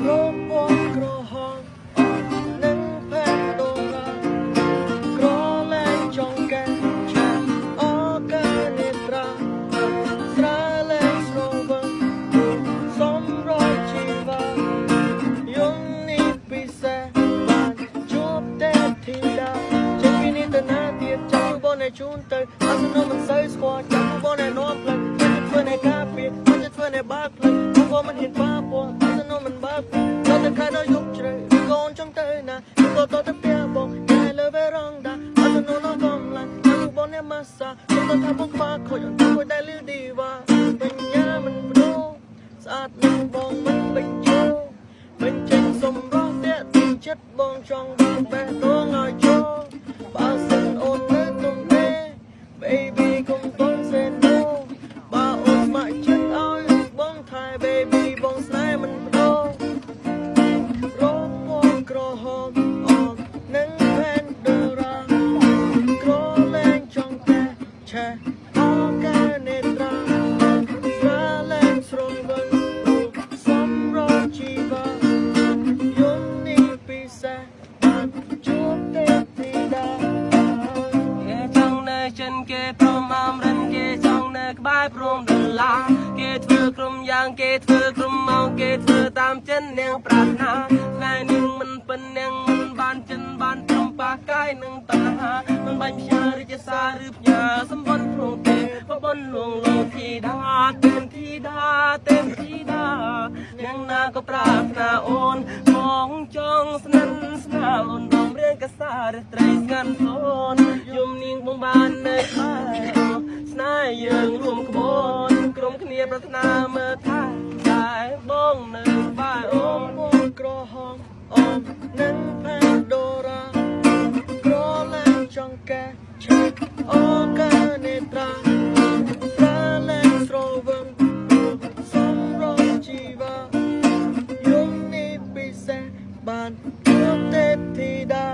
រោមវងក្រហមអត់នឹងផែនដូរ៉ាក្រលែងចង់កែឆាអកានេត្រាស្រាលែងស្រវឹងសំរយជីវ៉ាយំនេះពិសេសបានជួបតែធីតាចេញពីនេះទៅណាទៀតចាំបនឲ្យជូនទៅអត់នៅមិនសូវស្គាល់ចាំបនឲ្យនាំផ្លូវមិនធ្វើនៃការពីមិនធ្វើនៃបាក់ផ្លូវមកមិនហ៊ានប៉ះពាល់អត់នៅមិនបើកដល់តែខែដល់យប់ជ្រៅកូនចង់ទៅណាក៏តទៅផ្ទះបងតែលើវេរងដាអត់នៅនោះកំឡាំងទៅបននេះមកសាទៅថាបងខ្វះខូចអត់ធ្វើដែលលឺឌីវ៉ាបញ្ញាមិនបដូរស្អាតនឹងបងមិនបញ្ជោបញ្ចេញសំរងតែទីចិត្តបងចង់បងបេះដូងឲ្យចូលបើសិនអូននៅទុំទេ baby កុំតន់សេណូបើអូនស្ម័គ្រចិត្តឲ្យបងថែ baby បងស្នេហ៍មិនបដូររោមវងក្រហមអត់នឹងផែនដូរ៉ាក្រលែងចង់តែឆេះអកានេត្រាស្រាលែងស្រងវឹងសំរងជីវ៉ាយំនេះពិសេសបានជួបទេទីដាគេចង់នៅចិនគេព្រមអមរិនគេចង់នៅក្បែរព្រមដុល្លារគេធ្វើក្រុមយ៉ាងគេធ្វើក្រុមមកគេធ្វើតាមចិននាងប្រាថ្នាថ្ងៃនាងមិនពិននាងមិនបានចិនបានព្រមប៉ះកាយនឹងតណ្ហាមិនបាញ់ផ្ញើរាជសារឬផ្ញើសម្បត្តិព្រមទេបបនលងលោធីតាទេនធីតាទេនធីតានាងណាក៏ប្រាថ្នាអូនបងចង់ស្និទ្ធស្នាលអូនបងរៀនកសាររាត្រីស្ងាត់អូនយំនាងបងបាននៅក្បែរស្នេហ៍យើងរួមក្បួនក្រុមគ្នាប្រាថ្នាមើលថាតែបងនៅក្បែរអូនវងក្រហមអមនឹងផែនដូរ៉ាក្រលែងចង់កែឆេះអកានេត្រាស្រាលែងស្រវឹងសំរងជីវ៉ាយំនេះពិសេសបានជួបទេពធីតា